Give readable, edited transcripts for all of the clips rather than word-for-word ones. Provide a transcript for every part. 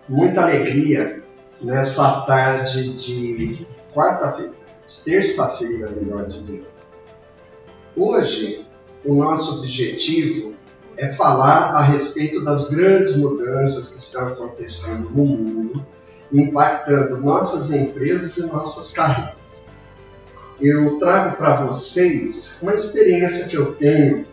muita alegria nessa tarde de quarta-feira, terça-feira, melhor dizendo. Hoje, o nosso objetivo é falar a respeito das grandes mudanças que estão acontecendo no mundo, impactando nossas empresas e nossas carreiras. Eu trago para vocês uma experiência que eu tenho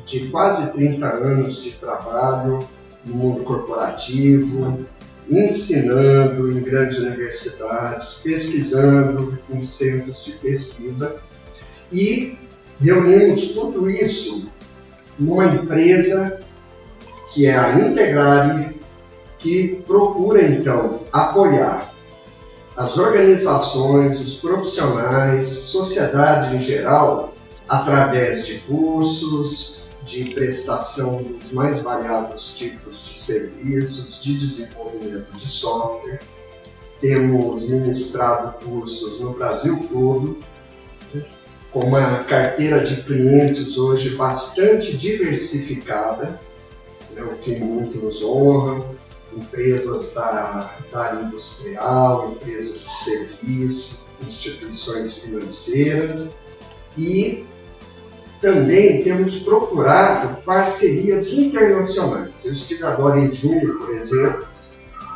de quase 30 anos de trabalho no mundo corporativo, ensinando em grandes universidades, pesquisando em centros de pesquisa e reunimos tudo isso numa empresa que é a Integrare, que procura então apoiar as organizações, os profissionais, sociedade em geral, através de cursos, de prestação dos mais variados tipos de serviços, de desenvolvimento de software. Temos ministrado cursos no Brasil todo, com uma carteira de clientes hoje bastante diversificada, o que muito nos honra, empresas da área industrial, empresas de serviço, instituições financeiras e também temos procurado parcerias internacionais. Eu estive agora em junho, por exemplo,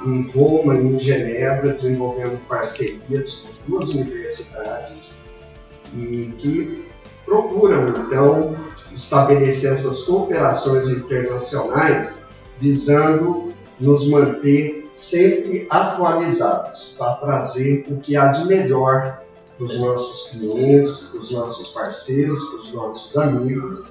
em Roma e em Genebra, desenvolvendo parcerias com 2 universidades e que procuram, então, estabelecer essas cooperações internacionais visando nos manter sempre atualizados para trazer o que há de melhor para os nossos clientes, para os nossos parceiros, para os nossos amigos.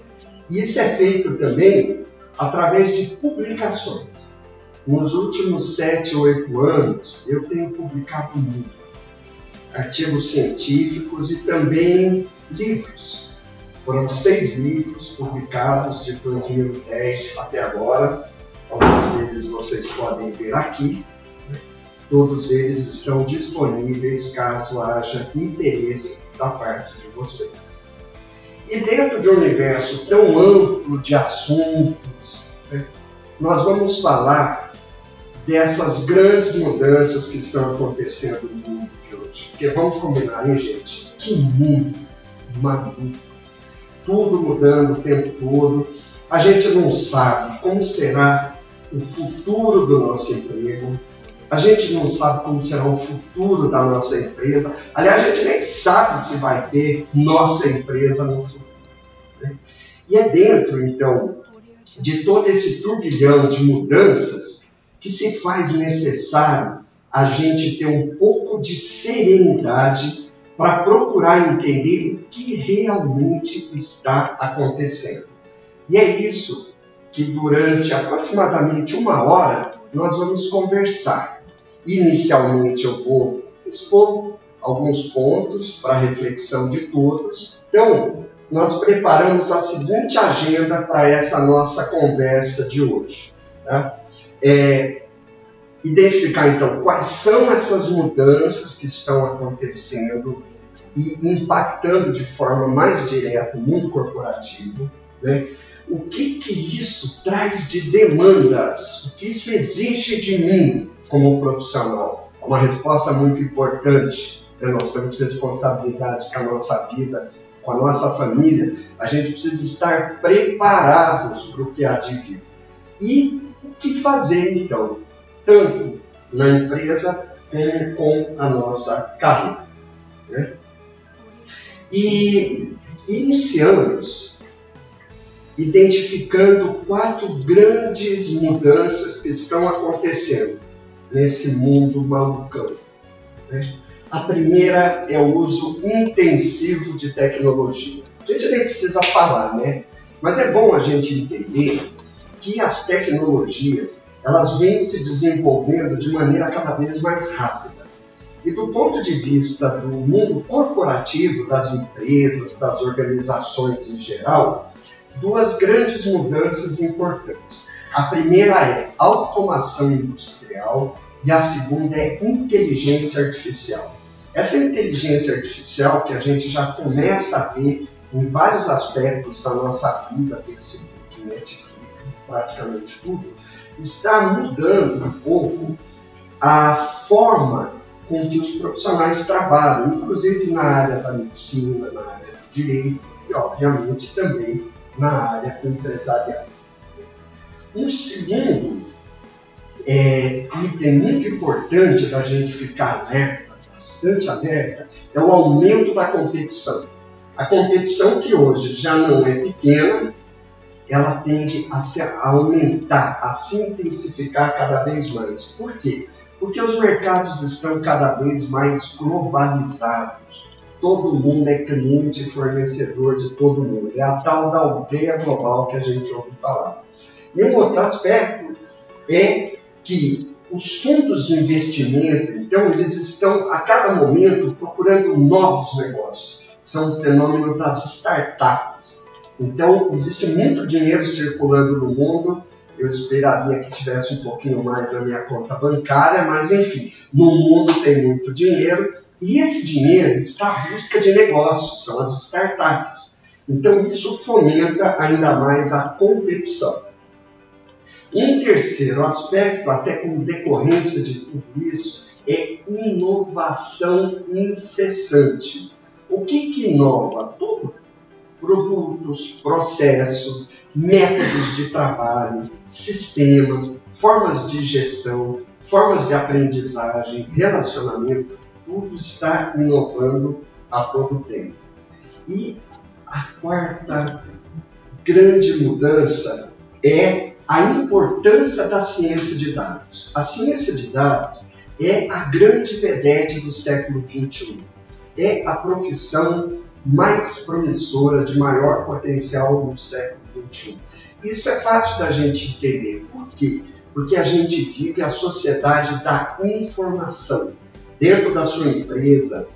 E isso é feito também através de publicações. Nos últimos 7 ou 8 anos, eu tenho publicado muito artigos científicos e também livros. Foram 6 livros publicados de 2010 até agora. Alguns deles vocês podem ver aqui. Todos eles estão disponíveis caso haja interesse da parte de vocês. E dentro de um universo tão amplo de assuntos, nós vamos falar dessas grandes mudanças que estão acontecendo no mundo de hoje. Porque vamos combinar, hein, gente? Que mundo maluco. Tudo mudando o tempo todo. A gente não sabe como será o futuro do nosso emprego. A gente não sabe como será o futuro da nossa empresa. Aliás, a gente nem sabe se vai ter nossa empresa no futuro. E é dentro, então, de todo esse turbilhão de mudanças que se faz necessário a gente ter um pouco de serenidade para procurar entender o que realmente está acontecendo. E é isso que durante aproximadamente 1 hora nós vamos conversar. Inicialmente eu vou expor alguns pontos para reflexão de todos. Então, nós preparamos a seguinte agenda para essa nossa conversa de hoje. Tá? Identificar, então, quais são essas mudanças que estão acontecendo e impactando de forma mais direta o mundo corporativo, né? O que isso traz de demandas? O que isso exige de mim como profissional? Uma resposta muito importante. Né? Nós temos responsabilidades com a nossa vida, com a nossa família. A gente precisa estar preparados para o que há de vir. E o que fazer, então? Tanto na empresa como com a nossa carreira. Né? E iniciamos identificando 4 grandes mudanças que estão acontecendo nesse mundo malucão. Né? A primeira é o uso intensivo de tecnologia. A gente nem precisa falar, né? Mas é bom a gente entender que as tecnologias elas vêm se desenvolvendo de maneira cada vez mais rápida. E do ponto de vista do mundo corporativo, das empresas, das organizações em geral, 2 grandes mudanças importantes. A primeira é automação industrial e a segunda é inteligência artificial. Essa inteligência artificial que a gente já começa a ver em vários aspectos da nossa vida, Facebook, Netflix, praticamente tudo, está mudando um pouco a forma com que os profissionais trabalham, inclusive na área da medicina, na área do direito e, obviamente, também na área empresarial. Um segundo item muito importante da gente ficar alerta, bastante alerta, é o aumento da competição. A competição, que hoje já não é pequena, ela tende a aumentar, a se intensificar cada vez mais. Por quê? Porque os mercados estão cada vez mais globalizados. Todo mundo é cliente e fornecedor de todo mundo. É a tal da aldeia global que a gente ouve falar. E um outro aspecto é que os fundos de investimento, então, eles estão a cada momento procurando novos negócios. São o fenômeno das startups. Então, existe muito dinheiro circulando no mundo. Eu esperaria que tivesse um pouquinho mais na minha conta bancária, mas enfim, no mundo tem muito dinheiro e esse dinheiro está à busca de negócios, são as startups. Então, isso fomenta ainda mais a competição. Um terceiro aspecto, até como decorrência de tudo isso, é inovação incessante. O que inova? Tudo. Produtos, processos, métodos de trabalho, sistemas, formas de gestão, formas de aprendizagem, relacionamento, tudo está inovando a todo tempo. E a quarta grande mudança é a importância da ciência de dados. A ciência de dados é a grande vedete do século XXI. É a profissão mais promissora, de maior potencial do século XXI. Isso é fácil da gente entender. Por quê? Porque a gente vive a sociedade da informação. Dentro da sua empresa,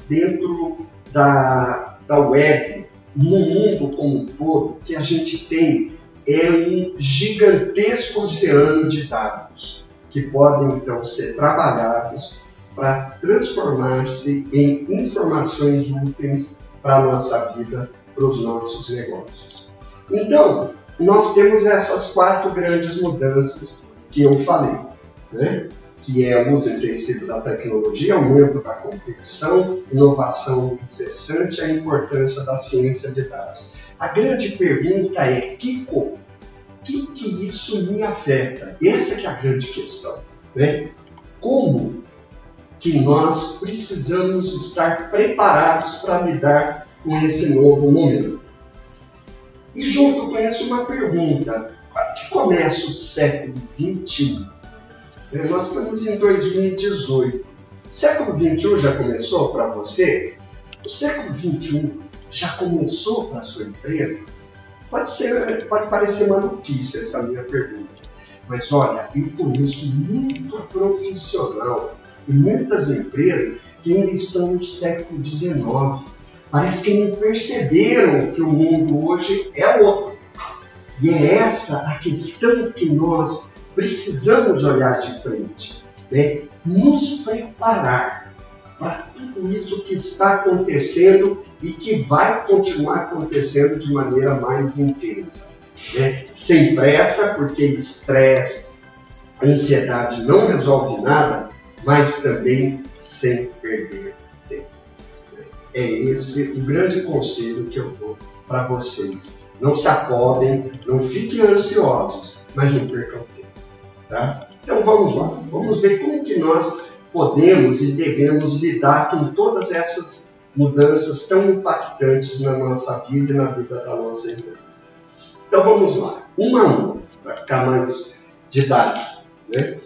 dentro da web, no mundo como um todo, o que a gente tem é um gigantesco oceano de dados que podem, então, ser trabalhados para transformar-se em informações úteis para a nossa vida, para os nossos negócios. Então, nós temos essas 4 grandes mudanças que eu falei, né? Que é o uso intensivo da tecnologia, aumento da competição, inovação incessante e a importância da ciência de dados. A grande pergunta é, Kiko, o que isso me afeta? Essa que é a grande questão, né? Como que nós precisamos estar preparados para lidar com esse novo momento? E junto com isso uma pergunta, quando que começa o século XXI? Nós estamos em 2018. O século XXI já começou para você? O século XXI já começou para a sua empresa? Pode parecer maluquice essa minha pergunta, mas olha, eu conheço muito profissional e muitas empresas que ainda estão no século XIX. Parece que não perceberam que o mundo hoje é outro. E é essa a questão que nós precisamos olhar de frente, né? Nos preparar para tudo isso que está acontecendo e que vai continuar acontecendo de maneira mais intensa, né? Sem pressa, porque estresse, ansiedade não resolve nada, mas também sem perder tempo. É esse o grande conselho que eu dou para vocês. Não se acobem, não fiquem ansiosos, mas não percam tempo. Tá? Então vamos lá, vamos ver como que nós podemos e devemos lidar com todas essas mudanças tão impactantes na nossa vida e na vida da nossa empresa. Então vamos lá, uma a uma, para ficar mais didático, né?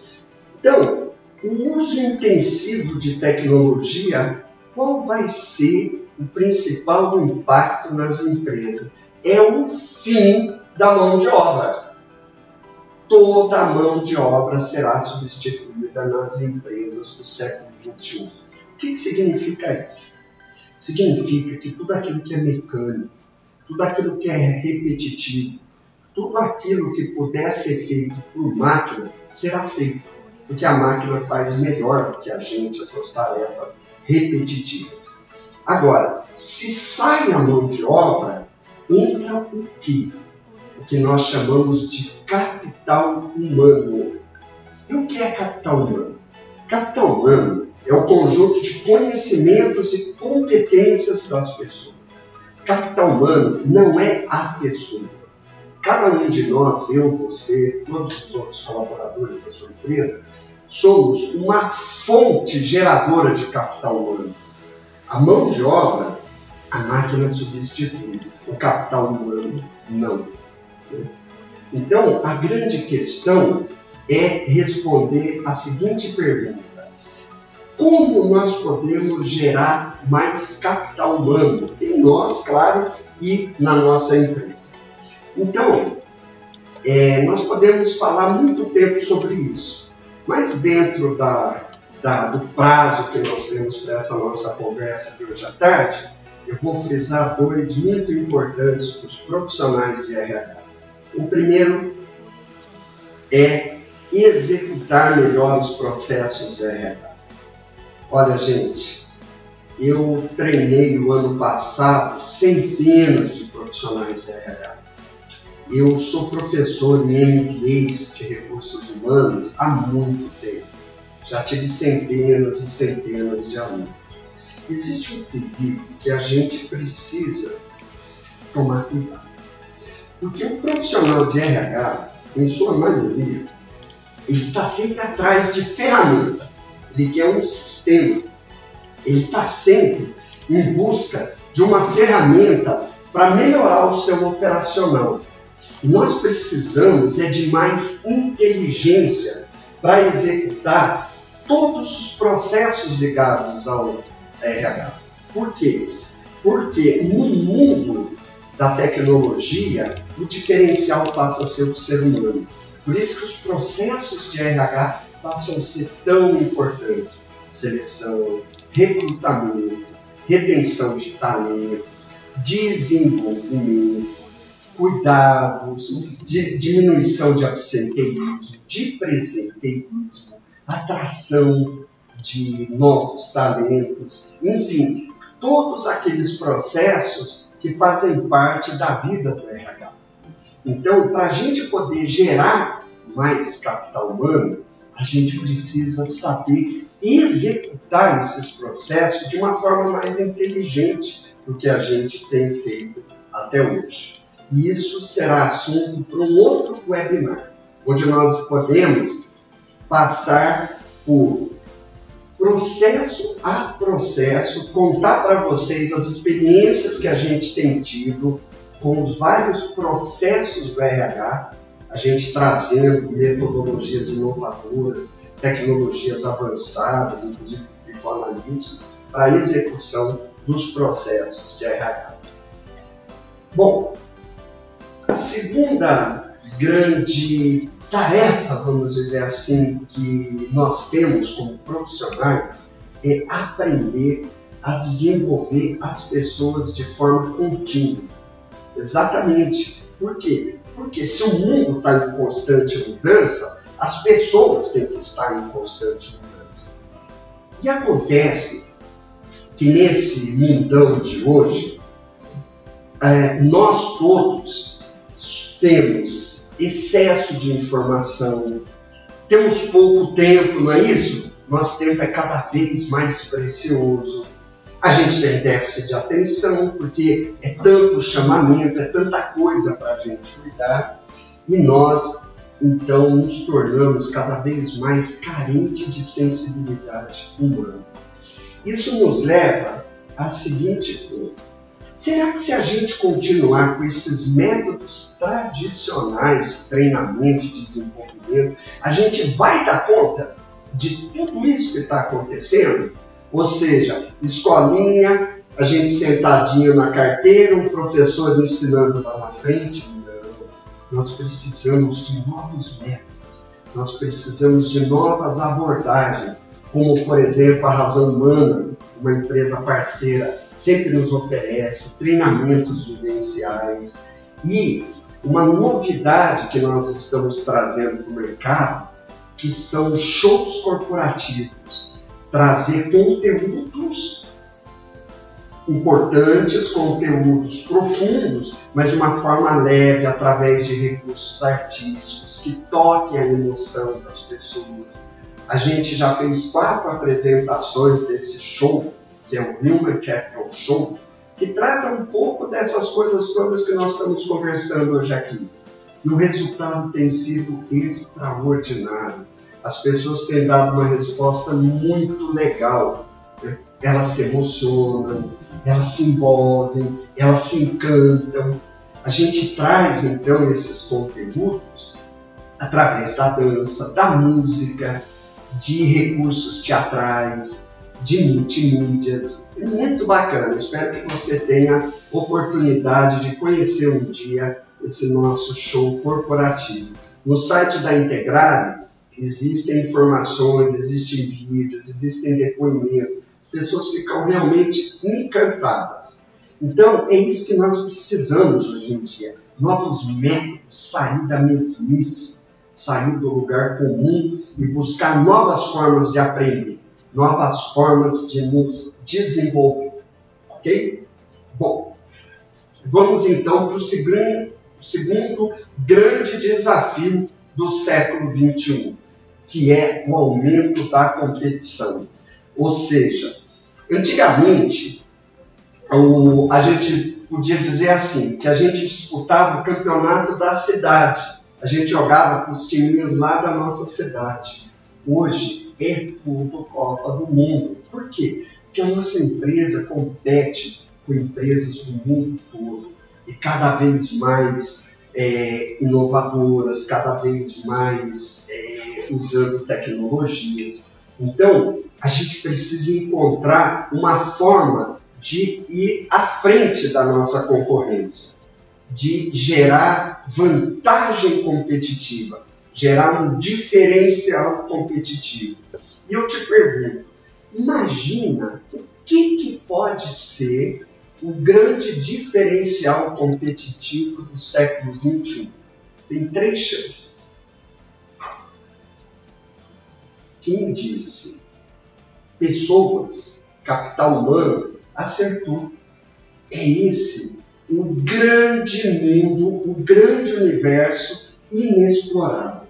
Então, o uso intensivo de tecnologia, qual vai ser o principal impacto nas empresas? É o fim da mão de obra. Toda a mão de obra será substituída nas empresas do século XXI. O que significa isso? Significa que tudo aquilo que é mecânico, tudo aquilo que é repetitivo, tudo aquilo que puder ser feito por máquina, será feito. Porque a máquina faz melhor do que a gente essas tarefas repetitivas. Agora, se sai a mão de obra, entra o quê? O que nós chamamos de capital humano. E o que é capital humano? Capital humano é o conjunto de conhecimentos e competências das pessoas. Capital humano não é a pessoa. Cada um de nós, eu, você, todos os outros colaboradores da sua empresa, somos uma fonte geradora de capital humano. A mão de obra, a máquina substitui. O capital humano, não. Então, a grande questão é responder a seguinte pergunta: como nós podemos gerar mais capital humano em nós, claro, e na nossa empresa? Então, nós podemos falar muito tempo sobre isso, mas dentro do prazo que nós temos para essa nossa conversa de hoje à tarde, eu vou frisar dois muito importantes para os profissionais de RH. O primeiro é executar melhor os processos de RH. Olha, gente, eu treinei o ano passado centenas de profissionais de RH. Eu sou professor em MBAs de recursos humanos há muito tempo. Já tive centenas e centenas de alunos. Existe um perigo que a gente precisa tomar cuidado. Porque o profissional de RH, em sua maioria, ele está sempre atrás de ferramenta. Ele quer um sistema. Ele está sempre em busca de uma ferramenta para melhorar o seu operacional. Nós precisamos de mais inteligência para executar todos os processos ligados ao RH. Por quê? Porque no mundo da tecnologia, o diferencial passa a ser o ser humano. Por isso que os processos de RH passam a ser tão importantes. Seleção, recrutamento, retenção de talento, desenvolvimento, cuidados, diminuição de absenteísmo, de presenteísmo, atração de novos talentos, enfim, todos aqueles processos que fazem parte da vida do RH. Então, para a gente poder gerar mais capital humano, a gente precisa saber executar esses processos de uma forma mais inteligente do que a gente tem feito até hoje. E isso será assunto para um outro webinar, onde nós podemos passar por processo a processo, contar para vocês as experiências que a gente tem tido com os vários processos do RH, a gente trazendo metodologias inovadoras, tecnologias avançadas, inclusive Analytics, para a execução dos processos de RH. Bom, a segunda grande tarefa, vamos dizer assim, que nós temos como profissionais é aprender a desenvolver as pessoas de forma contínua. Exatamente. Por quê? Porque se o mundo está em constante mudança, as pessoas têm que estar em constante mudança. E acontece que nesse mundão de hoje, nós todos temos excesso de informação, temos pouco tempo, não é isso? Nosso tempo é cada vez mais precioso. A gente tem déficit de atenção, porque é tanto chamamento, é tanta coisa para a gente cuidar, e nós, então, nos tornamos cada vez mais carentes de sensibilidade humana. Isso nos leva à seguinte pergunta: será que se a gente continuar com esses métodos tradicionais de treinamento e desenvolvimento, a gente vai dar conta de tudo isso que está acontecendo? Ou seja, escolinha, a gente sentadinho na carteira, um professor ensinando lá na frente? Não. Nós precisamos de novos métodos, nós precisamos de novas abordagens, como, por exemplo, a Razão Humana, uma empresa parceira, sempre nos oferece treinamentos vivenciais. E uma novidade que nós estamos trazendo para o mercado, que são shows corporativos. Trazer conteúdos importantes, conteúdos profundos, mas de uma forma leve, através de recursos artísticos, que toquem a emoção das pessoas, A gente já fez 4 apresentações desse show, que é o Human Capital Show, que trata um pouco dessas coisas todas que nós estamos conversando hoje aqui. E o resultado tem sido extraordinário. As pessoas têm dado uma resposta muito legal. Elas se emocionam, elas se envolvem, elas se encantam. A gente traz, então, esses conteúdos através da dança, da música, de recursos teatrais, de multimídias. É muito bacana. Espero que você tenha oportunidade de conhecer um dia esse nosso show corporativo. No site da Integrare existem informações, existem vídeos, existem depoimentos. As pessoas ficam realmente encantadas. Então, é isso que nós precisamos hoje em dia. Novos métodos, sair da mesmice, sair do lugar comum e buscar novas formas de aprender, novas formas de nos desenvolver. Ok? Bom, vamos então para o segundo grande desafio do século XXI, que é o aumento da competição. Ou seja, antigamente, a gente podia dizer assim, que a gente disputava o campeonato da cidade. A gente jogava com os timinhos lá da nossa cidade. Hoje é tudo Copa do Mundo. Por quê? Porque a nossa empresa compete com empresas do mundo todo e cada vez mais inovadoras, cada vez mais usando tecnologias. Então, a gente precisa encontrar uma forma de ir à frente da nossa concorrência, de gerar vantagem competitiva, gerar um diferencial competitivo. E eu te pergunto, imagina o que pode ser o grande diferencial competitivo do século XXI? Tem 3 chances. Quem disse? Pessoas, capital humano, acertou. É esse o grande mundo, o grande universo inexplorado.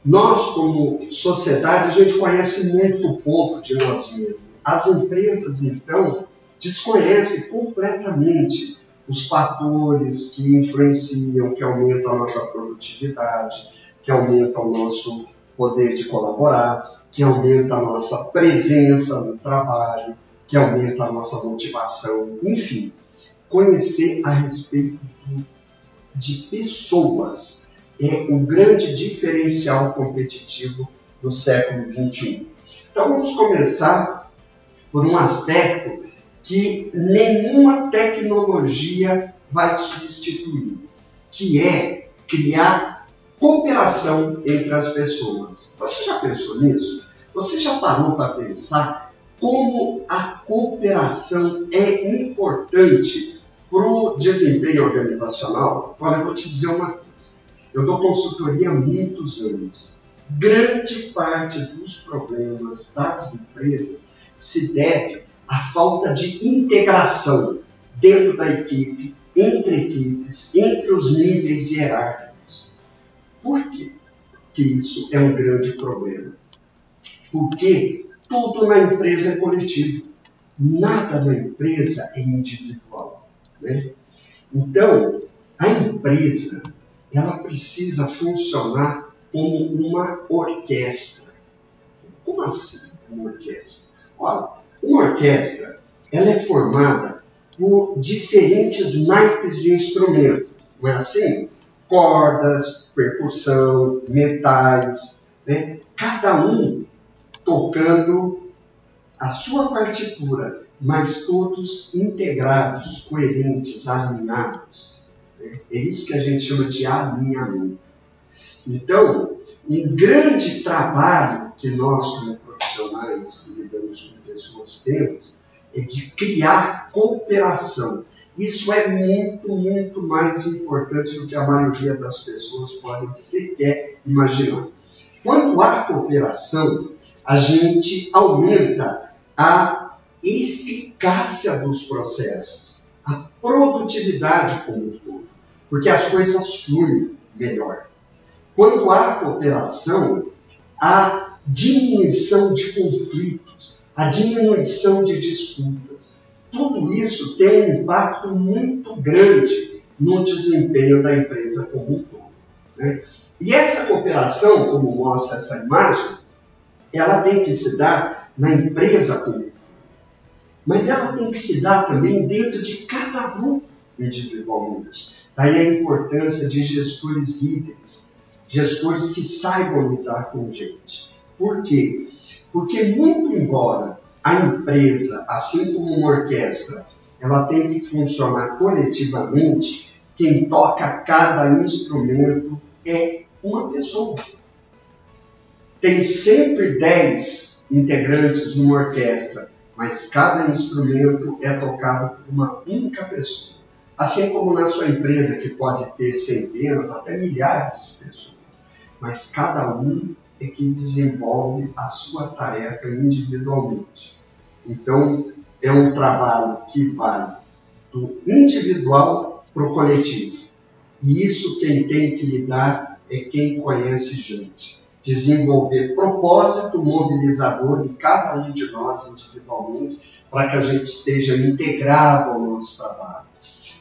Nós, como sociedade, a gente conhece muito pouco de nós mesmos. As empresas, então, desconhecem completamente os fatores que influenciam, que aumentam a nossa produtividade, que aumentam o nosso poder de colaborar, que aumentam a nossa presença no trabalho, que aumenta a nossa motivação, enfim, conhecer a respeito de pessoas é o grande diferencial competitivo do século XXI. Então vamos começar por um aspecto que nenhuma tecnologia vai substituir, que é criar cooperação entre as pessoas. Você já pensou nisso? Você já parou para pensar como a cooperação é importante para o desempenho organizacional? Olha, eu vou te dizer uma coisa. Eu dou consultoria há muitos anos. Grande parte dos problemas das empresas se deve à falta de integração dentro da equipe, entre equipes, entre os níveis hierárquicos. Por quê que isso é um grande problema? Porque tudo na empresa é coletivo. Nada na empresa é individual. Né? Então, a empresa ela precisa funcionar como uma orquestra. Como assim uma orquestra? Olha, uma orquestra ela é formada por diferentes naipes de instrumento. Não é assim? Cordas, percussão, metais, né? Cada um tocando a sua partitura, mas todos integrados, coerentes, alinhados. É isso que a gente chama de alinhamento. Então, um grande trabalho que nós, como profissionais que lidamos com pessoas, temos é de criar cooperação. Isso é muito, muito mais importante do que a maioria das pessoas podem sequer imaginar. Quando há cooperação, a gente aumenta a eficácia dos processos, a produtividade como um todo, porque as coisas fluem melhor. Quando há cooperação, há diminuição de conflitos, a diminuição de disputas. Tudo isso tem um impacto muito grande no desempenho da empresa como um todo, né? E essa cooperação, como mostra essa imagem, ela tem que se dar na empresa como um todo. Mas ela tem que se dar também dentro de cada grupo individualmente. Daí a importância de gestores líderes, gestores que saibam lidar com gente. Por quê? Porque muito embora a empresa, assim como uma orquestra, ela tem que funcionar coletivamente, quem toca cada instrumento é uma pessoa. Tem sempre 10 integrantes numa orquestra, mas cada instrumento é tocado por uma única pessoa. Assim como na sua empresa, que pode ter centenas, até milhares de pessoas, mas cada um é que desenvolve a sua tarefa individualmente. Então, é um trabalho que vai do individual para o coletivo. E isso quem tem que lidar é quem conhece gente. Desenvolver propósito mobilizador em cada um de nós individualmente, para que a gente esteja integrado ao nosso trabalho,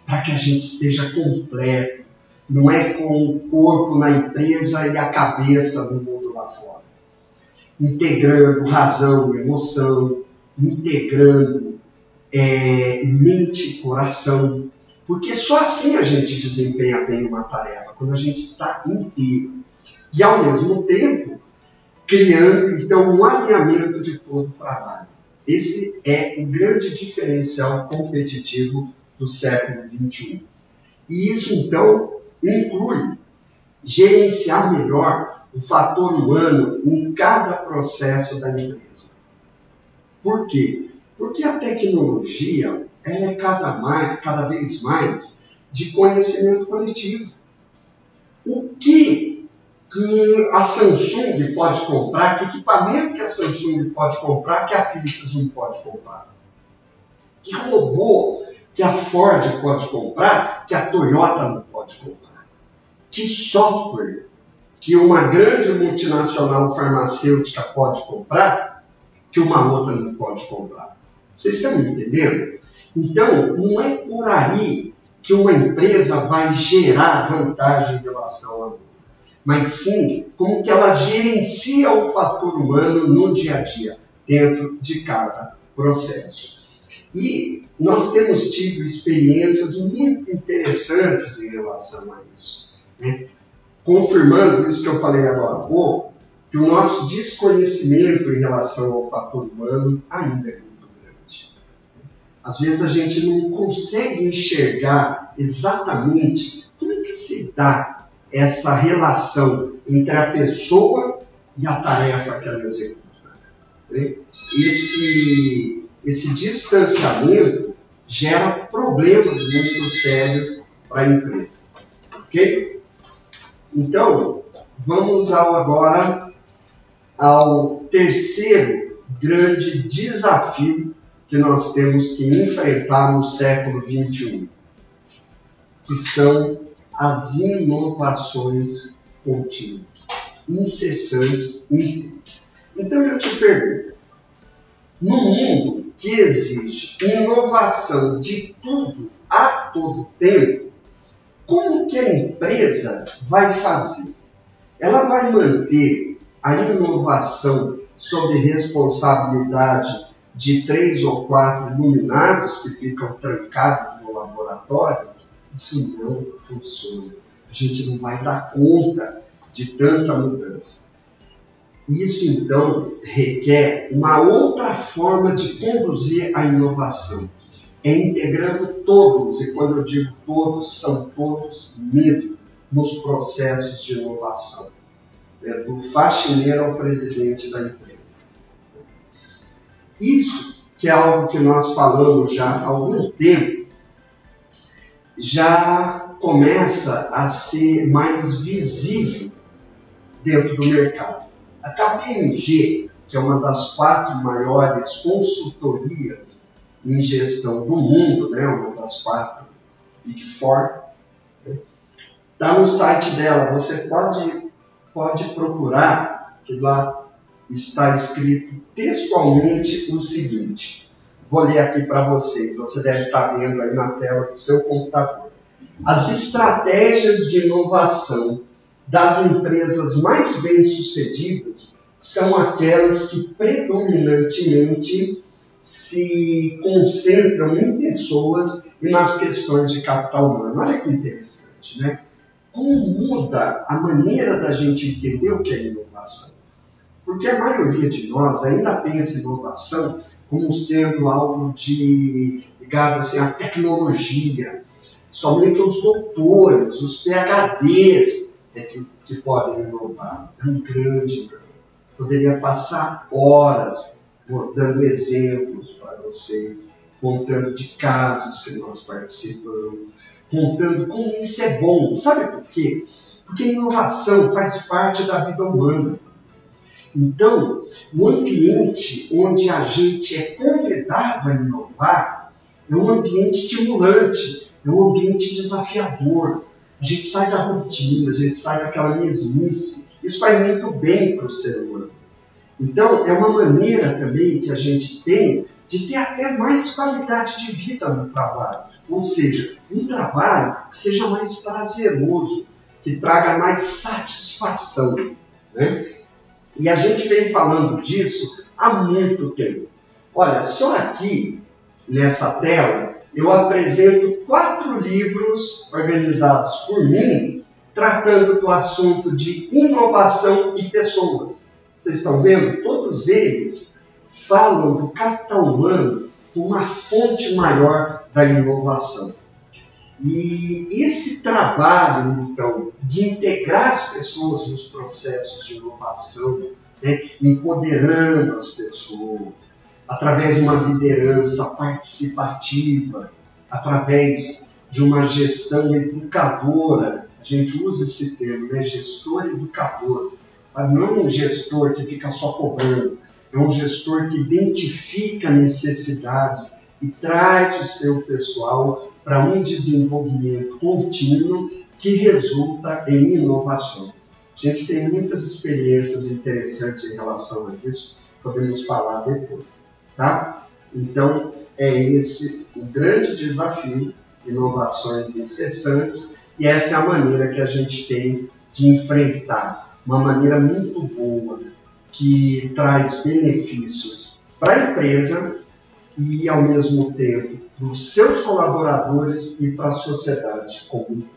para que a gente esteja completo. Não é com o corpo na empresa e a cabeça no mundo lá fora. Integrando razão e emoção, integrando mente e coração, porque só assim a gente desempenha bem uma tarefa, quando a gente está inteiro. E ao mesmo tempo, criando então um alinhamento de todo o trabalho. Esse é o grande diferencial competitivo do século XXI. E isso então inclui gerenciar melhor o fator humano em cada processo da empresa. Por quê? Porque a tecnologia ela é cada vez mais de conhecimento coletivo. O que a Samsung pode comprar, que equipamento que a Samsung pode comprar que a Philips não pode comprar? Que robô que a Ford pode comprar que a Toyota não pode comprar? Que software que uma grande multinacional farmacêutica pode comprar que uma outra não pode comprar? Vocês estão me entendendo? Então, não é por aí que uma empresa vai gerar vantagem em relação a outra, mas sim como que ela gerencia o fator humano no dia a dia, dentro de cada processo. E nós temos tido experiências muito interessantes em relação a isso, né? Confirmando isso que eu falei agora há pouco, que o nosso desconhecimento em relação ao fator humano ainda é muito grande. Às vezes a gente não consegue enxergar exatamente como que se dá essa relação entre a pessoa e a tarefa que ela executa, né? Esse distanciamento gera problemas muito sérios para a empresa. Ok? Então, vamos agora ao terceiro grande desafio que nós temos que enfrentar no século XXI, que são as inovações contínuas, incessantes e... Então eu te pergunto, no mundo que exige inovação de tudo a todo tempo, como que a empresa vai fazer? Ela vai manter a inovação sob responsabilidade de 3 ou 4 iluminados que ficam trancados no laboratório? Isso não funciona. A gente não vai dar conta de tanta mudança. Isso, então, requer uma outra forma de conduzir a inovação. É integrando todos, e quando eu digo todos, são todos mesmo, nos processos de inovação. Do faxineiro ao presidente da empresa. Isso, que é algo que nós falamos já há algum tempo, já começa a ser mais visível dentro do mercado. A KPMG, que é uma das 4 maiores consultorias em gestão do mundo, né, uma das 4 Big Four, está no site dela. Você pode procurar, que lá está escrito textualmente o seguinte. Vou ler aqui para vocês, você deve estar vendo aí na tela do seu computador. As estratégias de inovação das empresas mais bem-sucedidas são aquelas que predominantemente se concentram em pessoas e nas questões de capital humano. Olha que interessante, né? Como muda a maneira da gente entender o que é inovação? Porque a maioria de nós ainda pensa em inovação como sendo algo ligado assim, à tecnologia. Somente os doutores, os PhDs que podem inovar. É um grande erro. Poderia passar horas dando exemplos para vocês, contando de casos que nós participamos, contando como isso é bom. Sabe por quê? Porque a inovação faz parte da vida humana. Então, o ambiente onde a gente é convidado a inovar é um ambiente estimulante, é um ambiente desafiador. A gente sai da rotina, a gente sai daquela mesmice. Isso faz muito bem para o ser humano. Então, é uma maneira também que a gente tem de ter até mais qualidade de vida no trabalho. Ou seja, um trabalho que seja mais prazeroso, que traga mais satisfação, né? E a gente vem falando disso há muito tempo. Olha, só aqui, nessa tela, eu apresento 4 livros organizados por mim, tratando do assunto de inovação e pessoas. Vocês estão vendo? Todos eles falam do capital humano como uma fonte maior da inovação. E esse trabalho, então, de integrar as pessoas nos processos de inovação, né, empoderando as pessoas, através de uma liderança participativa, através de uma gestão educadora, a gente usa esse termo, né, gestor educador, mas não um gestor que fica só cobrando, é um gestor que identifica necessidades e traz o seu pessoal para um desenvolvimento contínuo que resulta em inovações. A gente tem muitas experiências interessantes em relação a isso, podemos falar depois, tá? Então, é esse o grande desafio, inovações incessantes, e essa é a maneira que a gente tem de enfrentar, uma maneira muito boa, que traz benefícios para a empresa e, ao mesmo tempo, para os seus colaboradores e para a sociedade como um todo.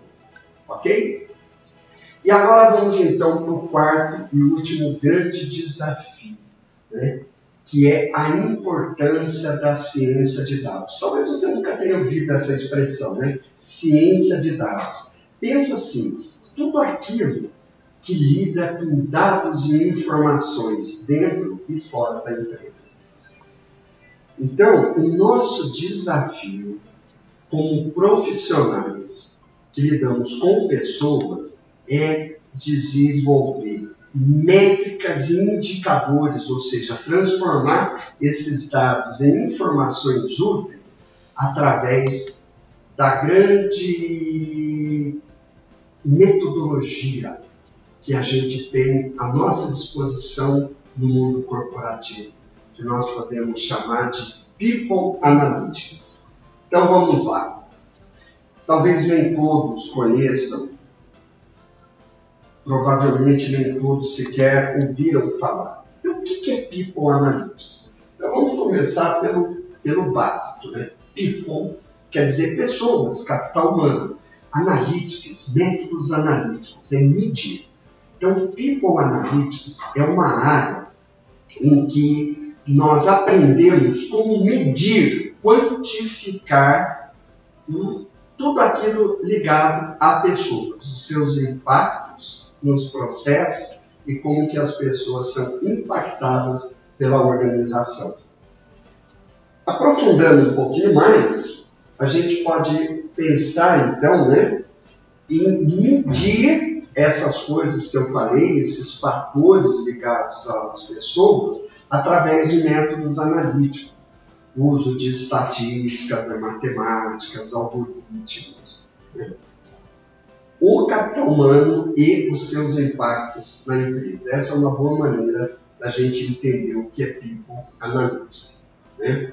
Ok? E agora vamos então para o quarto e último grande desafio, né? Que é a importância da ciência de dados. Talvez você nunca tenha ouvido essa expressão, né? Ciência de dados. Pensa assim, tudo aquilo que lida com dados e informações dentro e fora da empresa. Então, o nosso desafio como profissionais que lidamos com pessoas é desenvolver métricas e indicadores, ou seja, transformar esses dados em informações úteis através da grande metodologia que a gente tem à nossa disposição no mundo corporativo, que nós podemos chamar de People Analytics. Então vamos lá. Talvez nem todos conheçam, provavelmente nem todos sequer ouviram falar. Então o que é People Analytics? Então vamos começar pelo básico, né? People quer dizer pessoas, capital humano. Analytics, métodos analíticos, é medir. Então, People Analytics é uma área em que nós aprendemos como medir, quantificar tudo aquilo ligado a pessoas, os seus impactos nos processos e como que as pessoas são impactadas pela organização. Aprofundando um pouquinho mais, a gente pode pensar então, né, em medir essas coisas que eu falei, esses fatores ligados às pessoas, através de métodos analíticos, uso de estatísticas, de matemáticas, algoritmos, né? O capital humano e os seus impactos na empresa. Essa é uma boa maneira da a gente entender o que é People Analytics, né?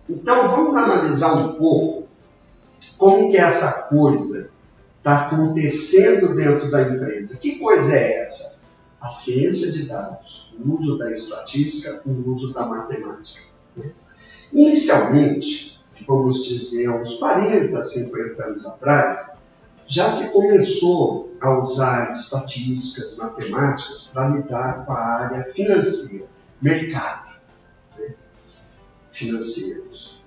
Então, vamos analisar um pouco como que essa coisa está acontecendo dentro da empresa. Que coisa é essa? A ciência de dados, o uso da estatística, o uso da matemática, né? Inicialmente, vamos dizer, há uns 40, 50 anos atrás, já se começou a usar estatísticas, matemáticas para lidar com a área financeira, mercado, né? Financeiros,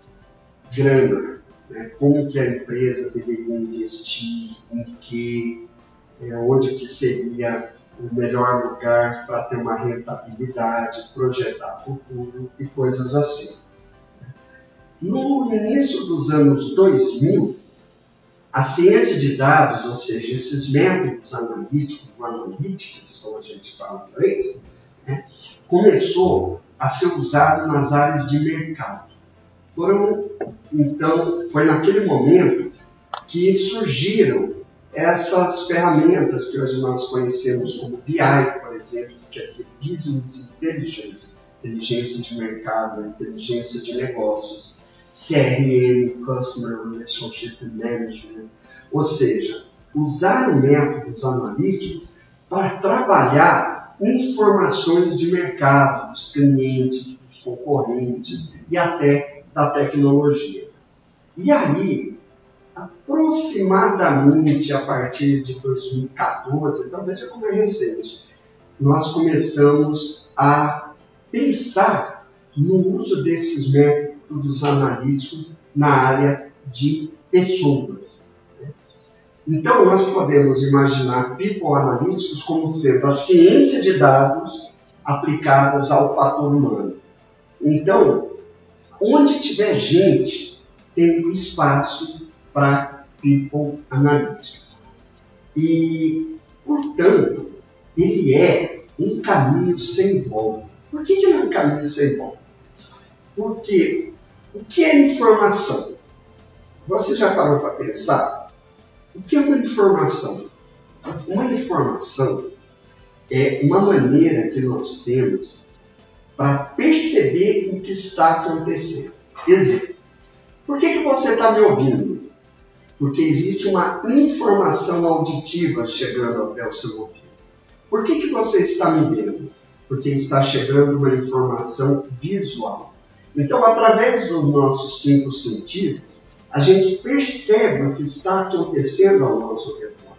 grana, né? Como que a empresa deveria investir, em que, onde que seria o melhor lugar para ter uma rentabilidade, projetar futuro e coisas assim. No início dos anos 2000, a ciência de dados, ou seja, esses métodos analíticos, analytics, como a gente fala em inglês, né, começou a ser usado nas áreas de mercado. Então, foi naquele momento que surgiram essas ferramentas que hoje nós conhecemos como BI, por exemplo, que quer dizer Business Intelligence, inteligência de mercado, inteligência de negócios, CRM, Customer Relationship Management, ou seja, usar métodos analíticos para trabalhar informações de mercado, dos clientes, dos concorrentes e até da tecnologia. E aí, aproximadamente a partir de 2014, então veja como é recente, nós começamos a pensar no uso desses métodos analíticos na área de pessoas. Então, nós podemos imaginar People Analytics como sendo a ciência de dados aplicadas ao fator humano. Então, onde tiver gente, tem espaço para People Analytics. E, portanto, ele é um caminho sem volta. Por que ele é um caminho sem volta? Porque o que é informação? Você já parou para pensar? O que é uma informação? Uma informação é uma maneira que nós temos para perceber o que está acontecendo. Exemplo. Por que você está me ouvindo? Porque existe uma informação auditiva chegando até o seu ouvido. Por que você está me vendo? Porque está chegando uma informação visual. Então, através dos nossos 5 sentidos, a gente percebe o que está acontecendo ao nosso redor.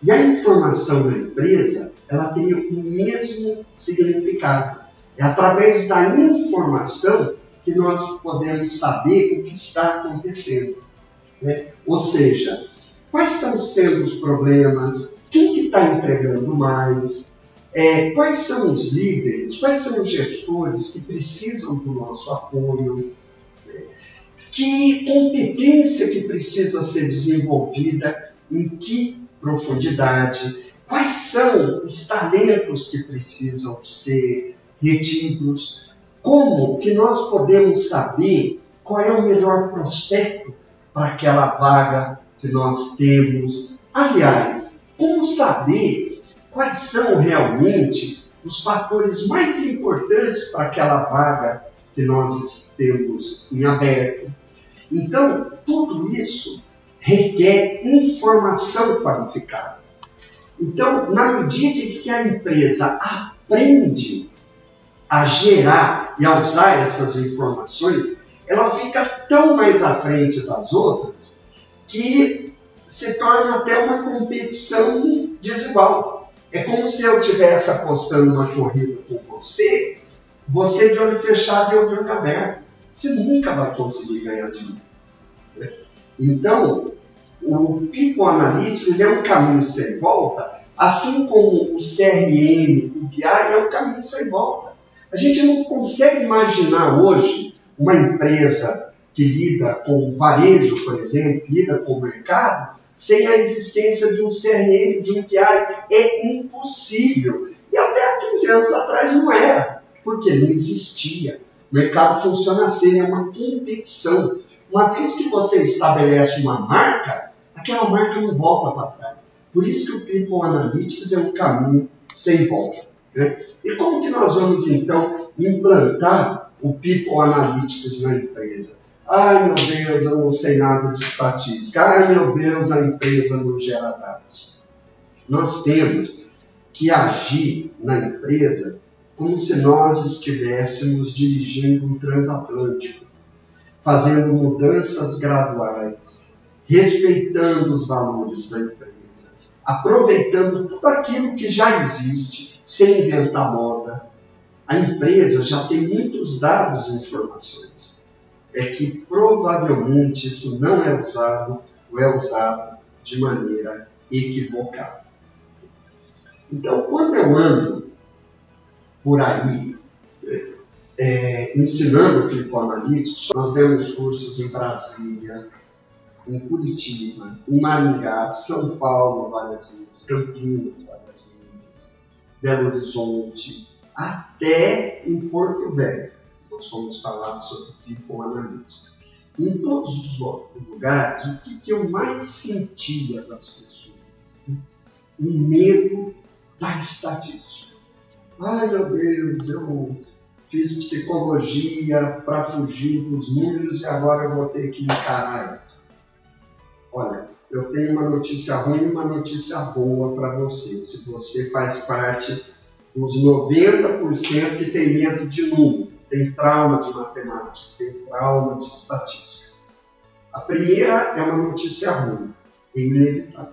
E a informação da empresa, ela tem o mesmo significado. É através da informação que nós podemos saber o que está acontecendo, né? Ou seja, quais estão sendo os problemas, quem que está entregando mais, quais são os líderes, quais são os gestores que precisam do nosso apoio, que competência que precisa ser desenvolvida, em que profundidade, quais são os talentos que precisam ser retidos, como que nós podemos saber qual é o melhor prospecto para aquela vaga que nós temos. Aliás, como saber quais são realmente os fatores mais importantes para aquela vaga que nós temos em aberto. Então, tudo isso requer informação qualificada. Então, na medida em que a empresa aprende a gerar e a usar essas informações, ela fica tão mais à frente das outras que se torna até uma competição desigual. É como se eu estivesse apostando uma corrida com você de olho fechado e eu de olho aberto. Você nunca vai conseguir ganhar de mim. Então, o People Analytics ele é um caminho sem volta, assim como o CRM, o BI é um caminho sem volta. A gente não consegue imaginar hoje uma empresa que lida com varejo, por exemplo, que lida com o mercado, sem a existência de um CRM, de um BI. É impossível. E até há 15 anos atrás não era, porque não existia. O mercado funciona assim, é uma competição. Uma vez que você estabelece uma marca, aquela marca não volta para trás. Por isso que o People Analytics é um caminho sem volta. né? E como que nós vamos, então, implantar o People Analytics na empresa? Ai, meu Deus, eu não sei nada de estatística. Ai, meu Deus, a empresa não gera dados. Nós temos que agir na empresa como se nós estivéssemos dirigindo um transatlântico, fazendo mudanças graduais, respeitando os valores da empresa, aproveitando tudo aquilo que já existe, sem inventar moda. A empresa já tem muitos dados e informações. É que provavelmente isso não é usado ou é usado de maneira equivocada. Então, quando eu ando por aí ensinando o People Analytics, nós demos cursos em Brasília, em Curitiba, em Maringá, São Paulo várias vezes, Campinas várias vezes, Belo Horizonte, até em Porto Velho. Nós vamos falar sobre People Analytics. Em todos os lugares, o que eu mais sentia das pessoas? O medo da estatística. Ai, meu Deus, eu fiz psicologia para fugir dos números e agora eu vou ter que encarar isso. Olha, eu tenho uma notícia ruim e uma notícia boa para você. Se você faz parte dos 90% que tem medo de número, tem trauma de matemática, tem trauma de estatística. A primeira é uma notícia ruim, é inevitável.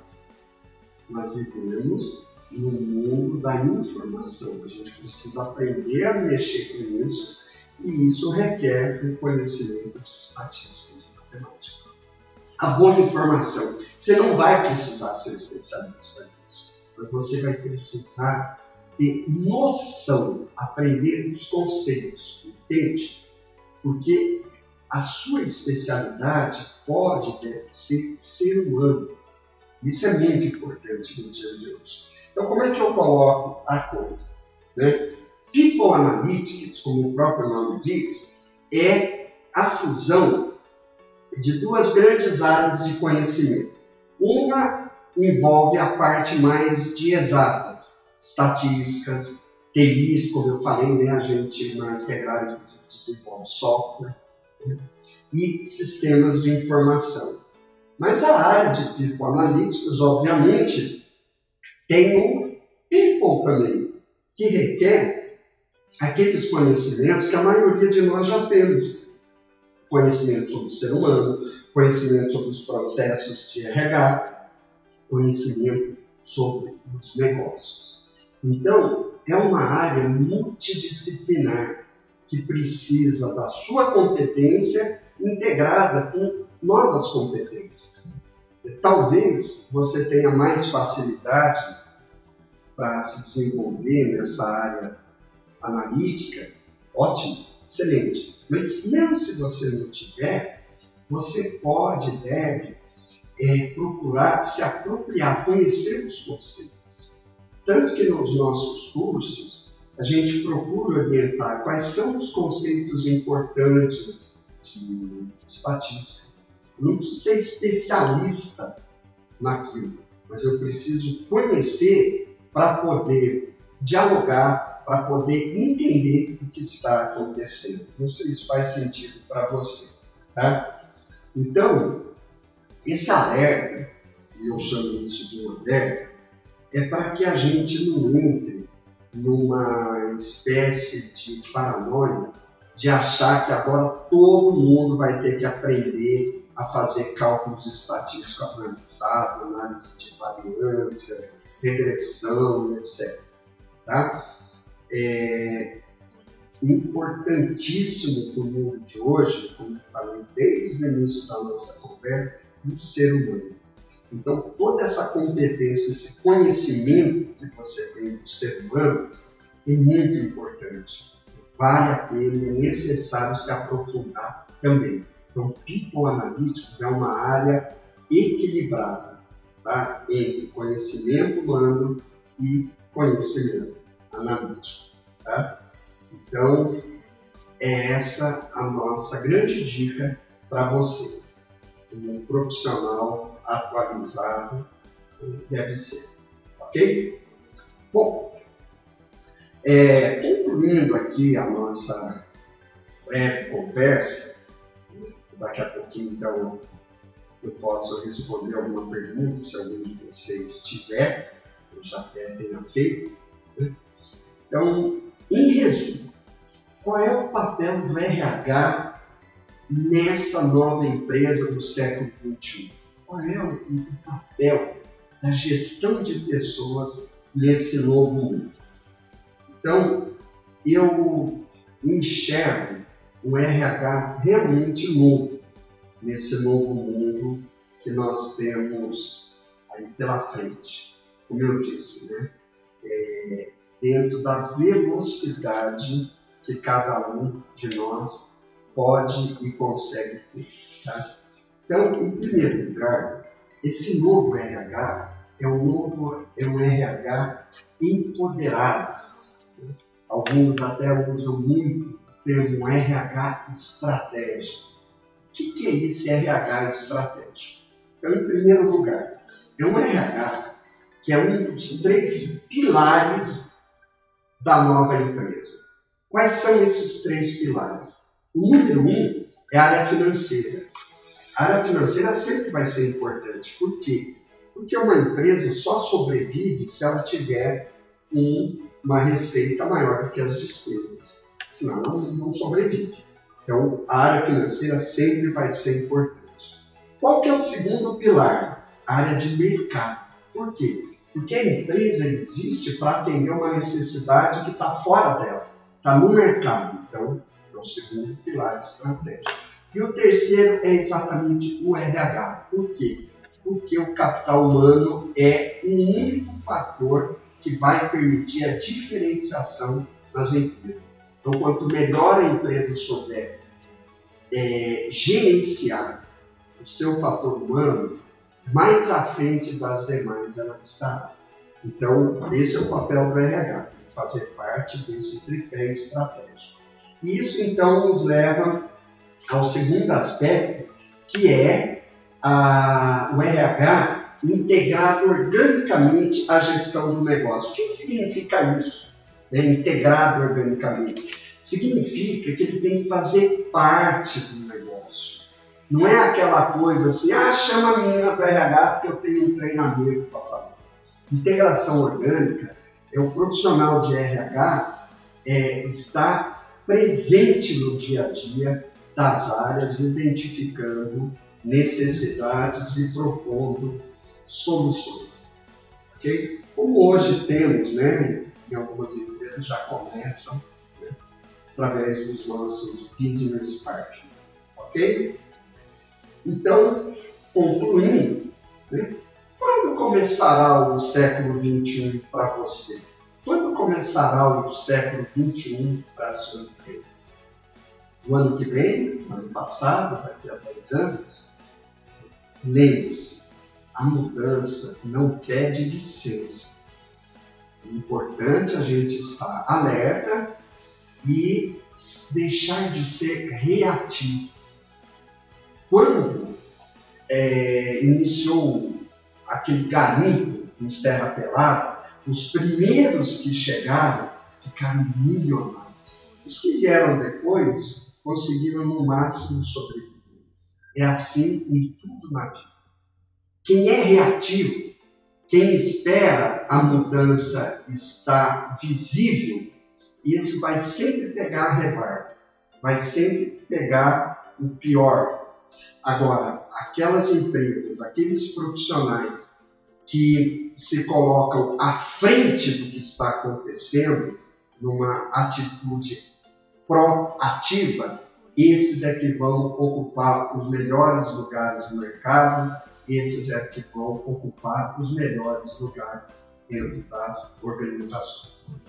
Nós vivemos no mundo da informação. A gente precisa aprender a mexer com isso e isso requer um conhecimento de estatística e de matemática. A boa informação. Você não vai precisar ser especialista nisso, mas você vai precisar ter noção, aprender os conceitos, entende? Porque a sua especialidade pode e deve ser humano. Isso é muito importante no dia de hoje. Então, como é que eu coloco a coisa? Né? People Analytics, como o próprio nome diz, é a fusão de duas grandes áreas de conhecimento. Uma envolve a parte mais de exatas, estatísticas, TIs, como eu falei, né? A gente na Integral desenvolve software, né? E sistemas de informação. Mas a área de People Analytics, obviamente, tem o People também, que requer aqueles conhecimentos que a maioria de nós já temos. Conhecimento sobre o ser humano, conhecimento sobre os processos de RH, conhecimento sobre os negócios. Então, é uma área multidisciplinar que precisa da sua competência integrada com novas competências. Talvez você tenha mais facilidade para se desenvolver nessa área analítica, ótimo, excelente. Mas mesmo se você não tiver, você pode e deve procurar se apropriar, conhecer os conceitos. Tanto que nos nossos cursos, a gente procura orientar quais são os conceitos importantes de estatística. Eu não preciso ser especialista naquilo, mas eu preciso conhecer para poder dialogar, para poder entender o que está acontecendo. Não sei se faz sentido para você. Tá? Então, esse alerta, e eu chamo isso de um alerta, é para que a gente não entre numa espécie de paranoia de achar que agora todo mundo vai ter que aprender a fazer cálculos estatísticos avançados, análise de variância, regressão, etc. Tá? É importantíssimo para o mundo de hoje, como eu falei desde o início da nossa conversa, o ser humano. Então, toda essa competência, esse conhecimento que você tem do ser humano é muito importante. Vale a pena, é necessário se aprofundar também. Então, People Analytics é uma área equilibrada, tá? Entre conhecimento humano e conhecimento analítico. Tá? Então, é essa a nossa grande dica para você. Um profissional atualizado deve ser. Ok? Bom, Concluindo aqui a nossa breve conversa, daqui a pouquinho, então, eu posso responder alguma pergunta, se algum de vocês tiver, eu já até tenha feito. Então, em resumo, qual é o papel do RH nessa nova empresa do século XXI? Qual é o papel da gestão de pessoas nesse novo mundo? Então, eu enxergo o RH realmente novo, nesse novo mundo que nós temos aí pela frente. Como eu disse, né? Dentro da velocidade que cada um de nós pode e consegue ter. Tá? Então, em primeiro lugar, esse novo RH é um RH empoderado. Alguns até usam muito o termo RH estratégico. O que é esse RH estratégico? Então, em primeiro lugar, é um RH que é um dos 3 pilares da nova empresa. Quais são esses 3 pilares? O número 1 é a área financeira. A área financeira sempre vai ser importante. Por quê? Porque uma empresa só sobrevive se ela tiver uma receita maior do que as despesas. Senão ela não sobrevive. Então, a área financeira sempre vai ser importante. Qual que é o segundo pilar? A área de mercado. Por quê? Porque a empresa existe para atender uma necessidade que está fora dela, está no mercado. Então, é o segundo pilar estratégico. E o terceiro é exatamente o RH. Por quê? Porque o capital humano é o único fator que vai permitir a diferenciação das empresas. Então, quanto melhor a empresa souber gerenciar o seu fator humano, mais à frente das demais ela estará. Então, esse é o papel do RH, fazer parte desse tripé estratégico. E isso, então, nos leva ao segundo aspecto, que é o RH integrado organicamente à gestão do negócio. O que significa isso? Integrado organicamente. Significa que ele tem que fazer parte do negócio. Não é aquela coisa assim, chama a menina do RH porque eu tenho um treinamento para fazer. Integração orgânica é o profissional de RH estar presente no dia a dia das áreas, identificando necessidades e propondo soluções. Okay? Como hoje temos, né, em algumas empresas já começam, né, através dos nossos business partners. Ok? Então, concluindo, né, quando começará o século XXI para você? Quando começará o século XXI para a sua empresa? O ano que vem? Ano passado? Daqui a 10 anos? Lembre-se, a mudança não pede licença. É importante a gente estar alerta e deixar de ser reativo. Quando iniciou aquele garimpo em Serra Pelada, os primeiros que chegaram ficaram milionários. Os que vieram depois conseguiram no máximo sobreviver. É assim em tudo na vida. Quem é reativo, quem espera a mudança estar visível, esse vai sempre pegar a rebarba, vai sempre pegar o pior. Agora, aquelas empresas, aqueles profissionais que se colocam à frente do que está acontecendo, numa atitude proativa, esses é que vão ocupar os melhores lugares no mercado, esses é que vão ocupar os melhores lugares dentro das organizações.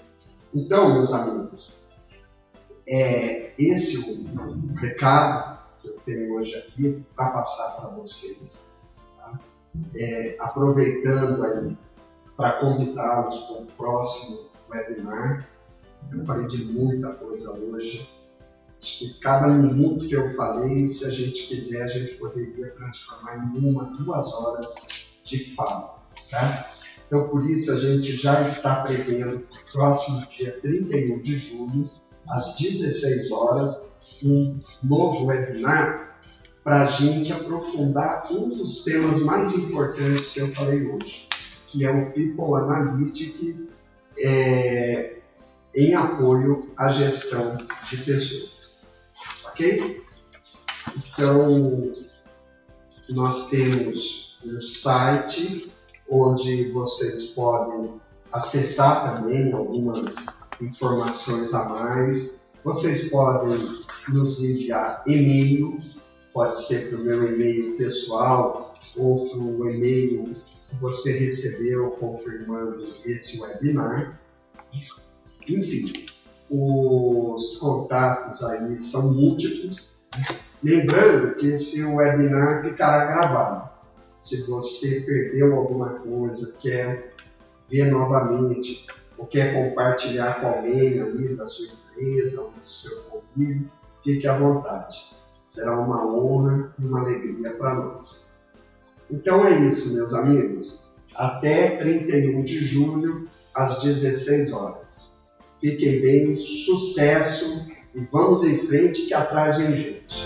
Então, meus amigos, esse é o recado que eu tenho hoje aqui para passar para vocês. Tá? Aproveitando aí para convidá-los para o próximo webinar. Eu falei de muita coisa hoje. Acho que cada minuto que eu falei, se a gente quiser, a gente poderia transformar em 1, 2 horas de fala. Tá? Então, por isso, a gente já está prevendo, no próximo dia 31 de julho, às 16 horas, um novo webinar para a gente aprofundar um dos temas mais importantes que eu falei hoje, que é o People Analytics em apoio à gestão de pessoas. Ok? Então, nós temos um site onde vocês podem acessar também algumas informações a mais. Vocês podem nos enviar e-mail, pode ser para o meu e-mail pessoal ou para o e-mail que você recebeu confirmando esse webinar. Enfim, os contatos aí são múltiplos. Lembrando que esse webinar ficará gravado. Se você perdeu alguma coisa, quer ver novamente, ou quer compartilhar com alguém aí da sua empresa, ou do seu convívio, fique à vontade. Será uma honra e uma alegria para nós. Então é isso, meus amigos. Até 31 de julho, às 16 horas. Fiquem bem, sucesso e vamos em frente que atrás vem gente.